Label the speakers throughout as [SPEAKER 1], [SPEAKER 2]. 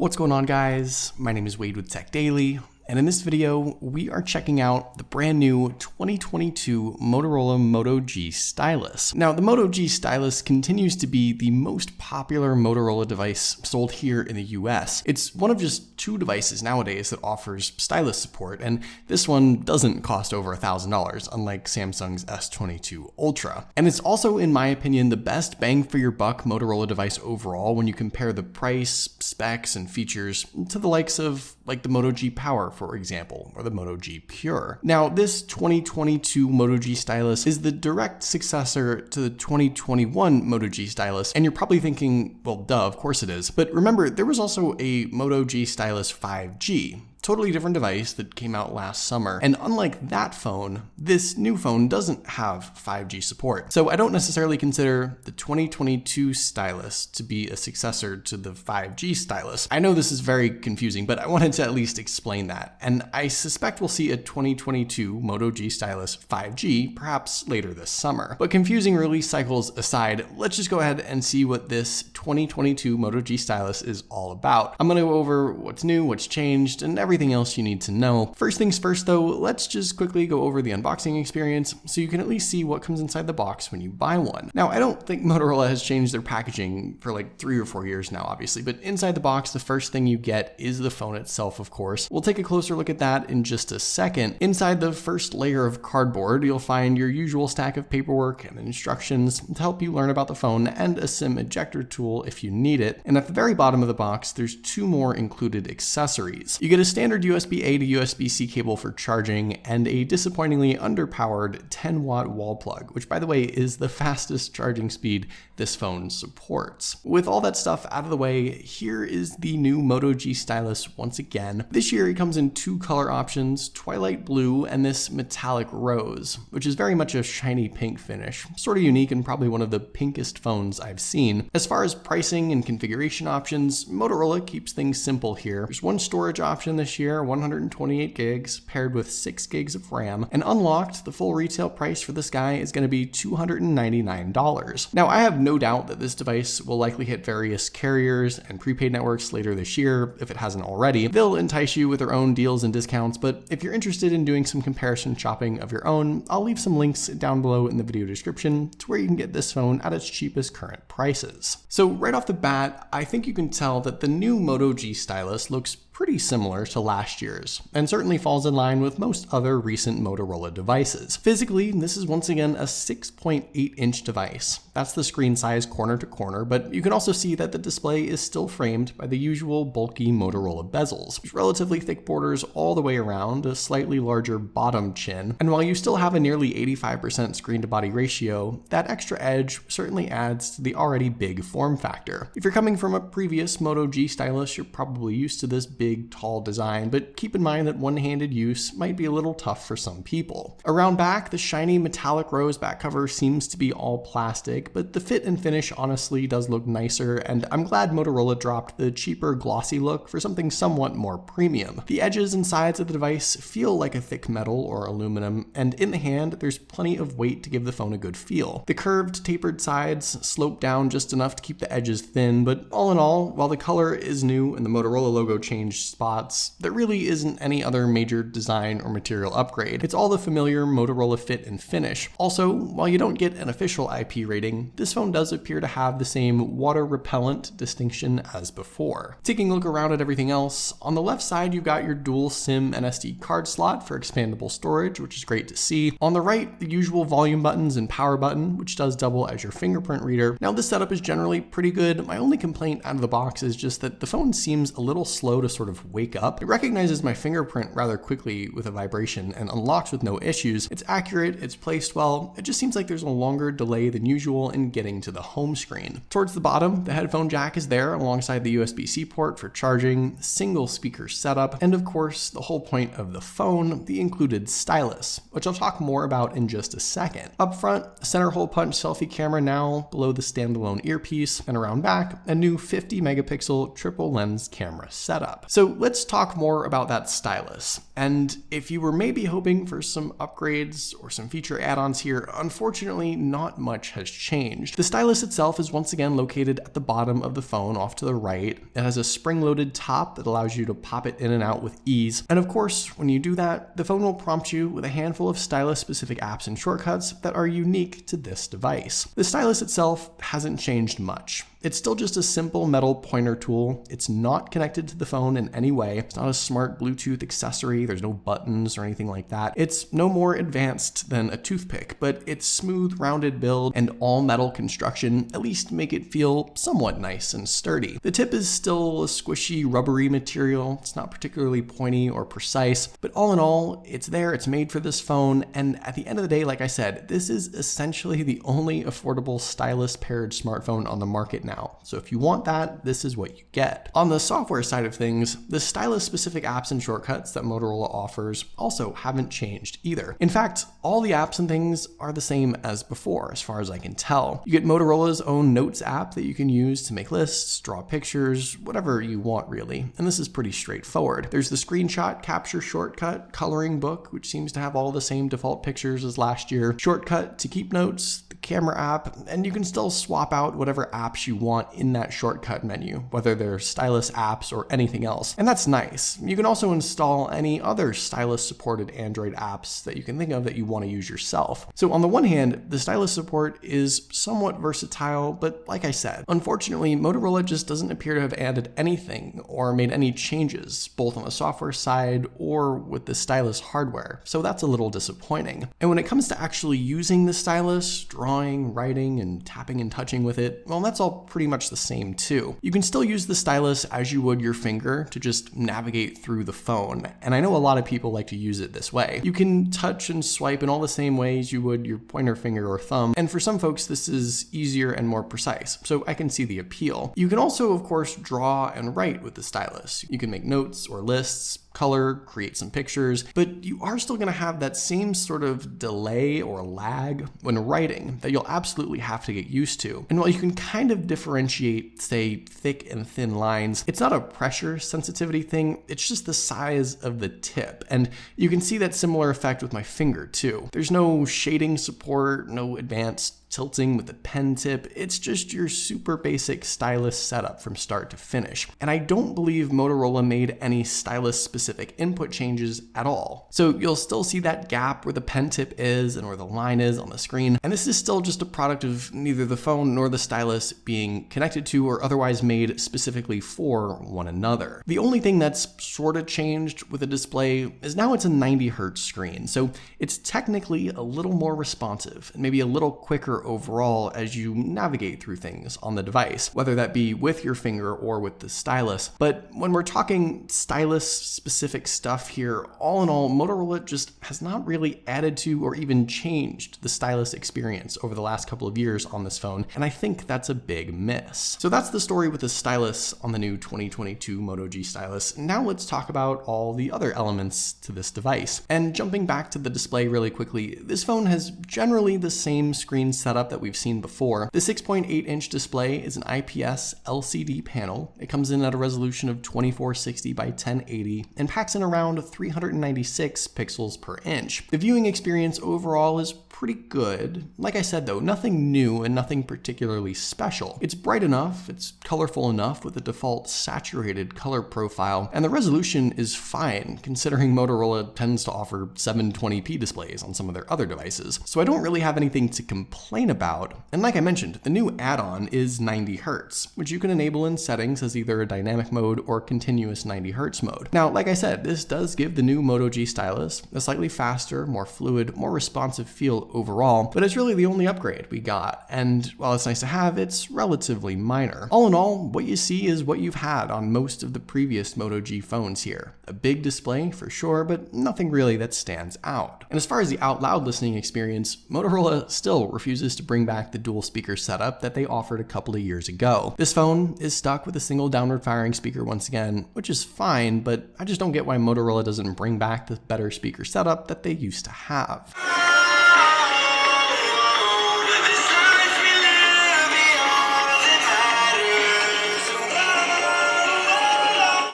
[SPEAKER 1] What's going on, guys? My name is Wade with TechDaily, and in this video, we are checking out the brand new 2022 Motorola Moto G Stylus. Now, the Moto G Stylus continues to be the most popular Motorola device sold here in the US. It's one of just two devices nowadays that offers stylus support, and this one doesn't cost over $1,000, unlike Samsung's S22 Ultra. And it's also, in my opinion, the best bang for your buck Motorola device overall when you compare the price, specs, and features to the likes of like the Moto G Power, for example, or the Moto G Pure. Now, this 2022 Moto G Stylus is the direct successor to the 2021 Moto G Stylus, and you're probably thinking, well, duh, of course it is. But remember, there was also a Moto G Stylus 5G. Totally different device that came out last summer. And unlike that phone, this new phone doesn't have 5G support. So I don't necessarily consider the 2022 Stylus to be a successor to the 5G Stylus. I know this is very confusing, but I wanted to at least explain that. And I suspect we'll see a 2022 Moto G Stylus 5G perhaps later this summer. But confusing release cycles aside, let's just go ahead and see what this 2022 Moto G Stylus is all about. I'm gonna go over what's new, what's changed, and everything else you need to know. First things first though, let's just quickly go over the unboxing experience so you can at least see what comes inside the box when you buy one. Now, I don't think Motorola has changed their packaging for like 3 or 4 years now, obviously, but inside the box, the first thing you get is the phone itself, of course. We'll take a closer look at that in just a second. Inside the first layer of cardboard, you'll find your usual stack of paperwork and instructions to help you learn about the phone and a SIM ejector tool if you need it. And at the very bottom of the box, there's 2 more included accessories. You get a standard USB-A to USB-C cable for charging and a disappointingly underpowered 10-watt wall plug, which by the way is the fastest charging speed this phone supports. With all that stuff out of the way, here is the new Moto G Stylus once again. This year it comes in 2 color options, Twilight Blue and this Metallic Rose, which is very much a shiny pink finish, sort of unique and probably one of the pinkest phones I've seen. As far as pricing and configuration options, Motorola keeps things simple here. There's one storage option this year, 128 gigs paired with 6 gigs of RAM, and unlocked, the full retail price for this guy is going to be $299. Now, I have no doubt that this device will likely hit various carriers and prepaid networks later this year, if it hasn't already. They'll entice you with their own deals and discounts, but if you're interested in doing some comparison shopping of your own, I'll leave some links down below in the video description to where you can get this phone at its cheapest current prices. So right off the bat, I think you can tell that the new Moto G Stylus looks pretty similar to last year's, and certainly falls in line with most other recent Motorola devices. Physically, this is once again a 6.8-inch device. That's the screen size corner to corner, but you can also see that the display is still framed by the usual bulky Motorola bezels. There's relatively thick borders all the way around, a slightly larger bottom chin, and while you still have a nearly 85% screen-to-body ratio, that extra edge certainly adds to the already big form factor. If you're coming from a previous Moto G Stylus, you're probably used to this big, tall design, but keep in mind that one-handed use might be a little tough for some people. Around back, the shiny metallic rose back cover seems to be all plastic, but the fit and finish honestly does look nicer, and I'm glad Motorola dropped the cheaper glossy look for something somewhat more premium. The edges and sides of the device feel like a thick metal or aluminum, and in the hand, there's plenty of weight to give the phone a good feel. The curved, tapered sides slope down just enough to keep the edges thin, but all in all, while the color is new and the Motorola logo changed spots, there really isn't any other major design or material upgrade. It's all the familiar Motorola fit and finish. Also, while you don't get an official IP rating, this phone does appear to have the same water repellent distinction as before. Taking a look around at everything else, on the left side you've got your dual SIM and SD card slot for expandable storage, which is great to see. On the right, the usual volume buttons and power button, which does double as your fingerprint reader. Now, this setup is generally pretty good. My only complaint out of the box is just that the phone seems a little slow to sort of wake up. It recognizes my fingerprint rather quickly with a vibration and unlocks with no issues. It's accurate, it's placed well, it just seems like there's a longer delay than usual in getting to the home screen. Towards the bottom, the headphone jack is there alongside the USB-C port for charging, single speaker setup, and of course, the whole point of the phone, the included stylus, which I'll talk more about in just a second. Up front, center hole punch selfie camera now below the standalone earpiece, and around back, a new 50 megapixel triple lens camera setup. So let's talk more about that stylus. And if you were maybe hoping for some upgrades or some feature add-ons here, unfortunately not much has changed. The stylus itself is once again located at the bottom of the phone off to the right. It has a spring-loaded top that allows you to pop it in and out with ease. And of course, when you do that, the phone will prompt you with a handful of stylus-specific apps and shortcuts that are unique to this device. The stylus itself hasn't changed much. It's still just a simple metal pointer tool. It's not connected to the phone in any way. It's not a smart Bluetooth accessory. There's no buttons or anything like that. It's no more advanced than a toothpick, but its smooth, rounded build and all metal construction at least make it feel somewhat nice and sturdy. The tip is still a squishy, rubbery material. It's not particularly pointy or precise, but all in all, it's there. It's made for this phone. And at the end of the day, like I said, this is essentially the only affordable stylus-paired smartphone on the market now. So if you want that, this is what you get. On the software side of things, the stylus-specific apps and shortcuts that Motorola offers also haven't changed either. In fact, all the apps and things are the same as before, as far as I can tell. You get Motorola's own Notes app that you can use to make lists, draw pictures, whatever you want really, and this is pretty straightforward. There's the screenshot capture shortcut, coloring book, which seems to have all the same default pictures as last year, shortcut to keep notes, the camera app, and you can still swap out whatever apps you want in that shortcut menu, whether they're stylus apps or anything else. And that's nice. You can also install any other stylus supported Android apps that you can think of that you want to use yourself. So on the one hand, the stylus support is somewhat versatile, but like I said, unfortunately, Motorola just doesn't appear to have added anything or made any changes, both on the software side or with the stylus hardware. So that's a little disappointing. And when it comes to actually using the stylus, drawing, writing, and tapping and touching with it, well, that's all pretty much the same too. You can still use the stylus as you would your finger to just navigate through the phone, and I know a lot of people like to use it this way. You can touch and swipe in all the same ways you would your pointer finger or thumb, and for some folks this is easier and more precise, so I can see the appeal. You can also, of course, draw and write with the stylus. You can make notes or lists, color, create some pictures, but you are still going to have that same sort of delay or lag when writing that you'll absolutely have to get used to. And while you can kind of differentiate, say, thick and thin lines, it's not a pressure sensitivity thing, it's just the size of the tip. And you can see that similar effect with my finger too. There's no shading support, no advanced tilting with the pen tip. It's just your super basic stylus setup from start to finish. And I don't believe Motorola made any stylus specific input changes at all. So you'll still see that gap where the pen tip is and where the line is on the screen. And this is still just a product of neither the phone nor the stylus being connected to or otherwise made specifically for one another. The only thing that's sort of changed with the display is now it's a 90 hertz screen. So it's technically a little more responsive and maybe a little quicker overall as you navigate through things on the device, whether that be with your finger or with the stylus. But when we're talking stylus specific stuff here, all in all, Motorola just has not really added to or even changed the stylus experience over the last couple of years on this phone, and I think that's a big miss. So that's the story with the stylus on the new 2022 Moto G stylus. Now let's talk about all the other elements to this device. And jumping back to the display really quickly, this phone has generally the same screen setup that we've seen before. The 6.8-inch display is an IPS LCD panel. It comes in at a resolution of 2460 by 1080 and packs in around 396 pixels per inch. The viewing experience overall is pretty good. Like I said though, nothing new and nothing particularly special. It's bright enough, it's colorful enough with the default saturated color profile, and the resolution is fine considering Motorola tends to offer 720p displays on some of their other devices. So I don't really have anything to complain about. And like I mentioned, the new add-on is 90 hertz, which you can enable in settings as either a dynamic mode or continuous 90 hertz mode. Now, like I said, this does give the new Moto G stylus a slightly faster, more fluid, more responsive feel overall, but it's really the only upgrade we got. And while it's nice to have, it's relatively minor. All in all, what you see is what you've had on most of the previous Moto G phones here. A big display for sure, but nothing really that stands out. And as far as the out loud listening experience, Motorola still refuses to bring back the dual speaker setup that they offered a couple of years ago. This phone is stuck with a single downward firing speaker once again, which is fine, but I just don't get why Motorola doesn't bring back the better speaker setup that they used to have.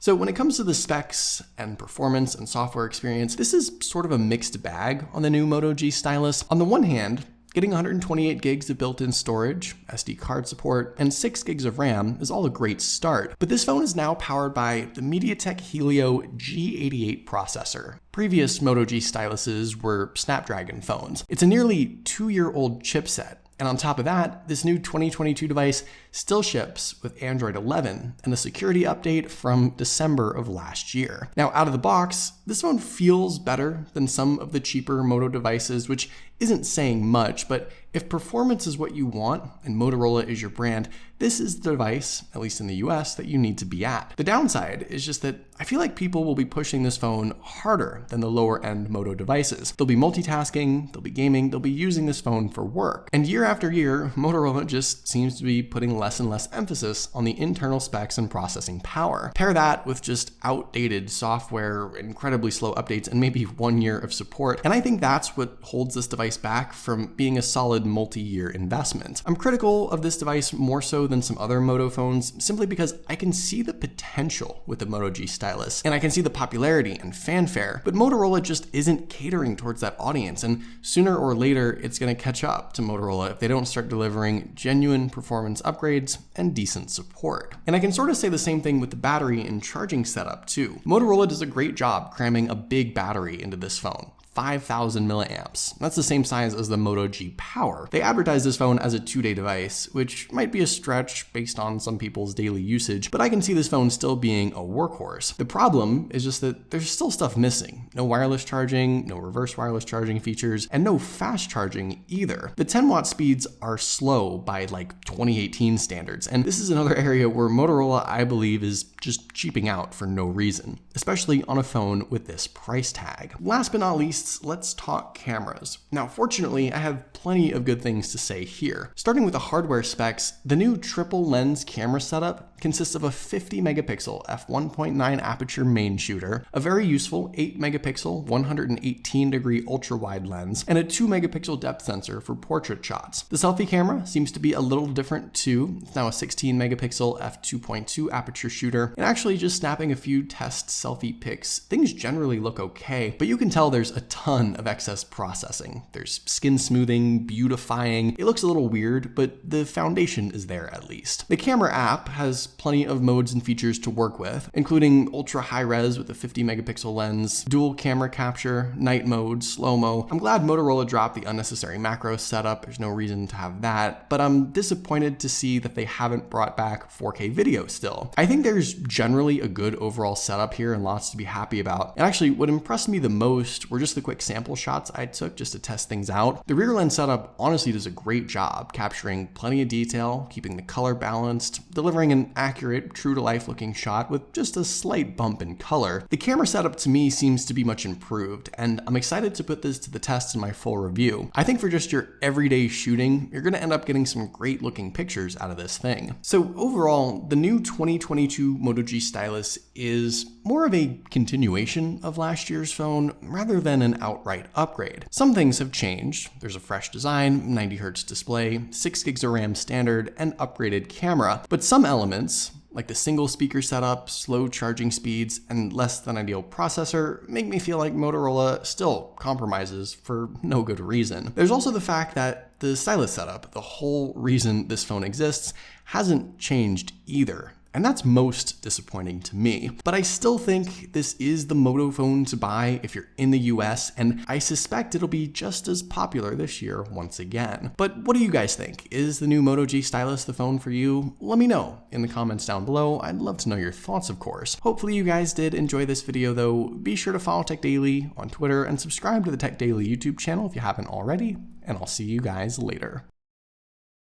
[SPEAKER 1] So when it comes to the specs and performance and software experience, this is sort of a mixed bag on the new Moto G Stylus. On the one hand, getting 128 gigs of built-in storage, SD card support, and 6 gigs of RAM is all a great start. But this phone is now powered by the MediaTek Helio G88 processor. Previous Moto G Styluses were Snapdragon phones. It's a nearly 2-year-old chipset. And on top of that, this new 2022 device still ships with Android 11 and a security update from December of last year. Now, out of the box, this phone feels better than some of the cheaper Moto devices, which isn't saying much, but if performance is what you want and Motorola is your brand, this is the device, at least in the US, that you need to be at. The downside is just that I feel like people will be pushing this phone harder than the lower end Moto devices. They'll be multitasking, they'll be gaming, they'll be using this phone for work. And year after year, Motorola just seems to be putting less and less emphasis on the internal specs and processing power. Pair that with just outdated software, incredibly slow updates, and maybe 1 year of support, and I think that's what holds this device back from being a solid multi-year investment. I'm critical of this device more so than some other Moto phones simply because I can see the potential with the Moto G Stylus, and I can see the popularity and fanfare, but Motorola just isn't catering towards that audience, and sooner or later it's going to catch up to Motorola if they don't start delivering genuine performance upgrades and decent support. And I can sort of say the same thing with the battery and charging setup too. Motorola does a great job cramming a big battery into this phone. 5,000 milliamps. That's the same size as the Moto G Power. They advertise this phone as a 2-day device, which might be a stretch based on some people's daily usage, but I can see this phone still being a workhorse. The problem is just that there's still stuff missing. No wireless charging, no reverse wireless charging features, and no fast charging either. The 10-watt speeds are slow by like 2018 standards, and this is another area where Motorola, I believe, is just cheaping out for no reason, especially on a phone with this price tag. Last but not least, let's talk cameras. Now, fortunately, I have plenty of good things to say here. Starting with the hardware specs, the new triple lens camera setup consists of a 50 megapixel f1.9 aperture main shooter, a very useful 8 megapixel 118 degree ultra wide lens, and a 2 megapixel depth sensor for portrait shots. The selfie camera seems to be a little different too. It's now a 16 megapixel f2.2 aperture shooter, and actually just snapping a few test selfie pics, things generally look okay, but you can tell there's a ton of excess processing. There's skin smoothing, beautifying. It looks a little weird, but the foundation is there at least. The camera app has plenty of modes and features to work with, including ultra high res with a 50 megapixel lens, dual camera capture, night mode, slow-mo. I'm glad Motorola dropped the unnecessary macro setup. There's no reason to have that, but I'm disappointed to see that they haven't brought back 4K video still. I think there's generally a good overall setup here and lots to be happy about. And actually, what impressed me the most were just the quick sample shots I took just to test things out. The rear lens setup honestly does a great job capturing plenty of detail, keeping the color balanced, delivering an accurate, true-to-life looking shot with just a slight bump in color. The camera setup to me seems to be much improved, and I'm excited to put this to the test in my full review. I think for just your everyday shooting, you're going to end up getting some great looking pictures out of this thing. So overall, the new 2022 Moto G Stylus is more of a continuation of last year's phone rather than an outright upgrade. Some things have changed. There's a fresh design, 90Hz display, 6 gigs of RAM standard, and upgraded camera. But some elements, like the single speaker setup, slow charging speeds, and less than ideal processor, make me feel like Motorola still compromises for no good reason. There's also the fact that the Stylus setup, the whole reason this phone exists, hasn't changed either. And that's most disappointing to me. But I still think this is the Moto phone to buy if you're in the US, and I suspect it'll be just as popular this year once again. But what do you guys think? Is the new Moto G Stylus the phone for you? Let me know in the comments down below. I'd love to know your thoughts, of course. Hopefully you guys did enjoy this video though. Be sure to follow TechDaily on Twitter and subscribe to the TechDaily YouTube channel if you haven't already, and I'll see you guys later.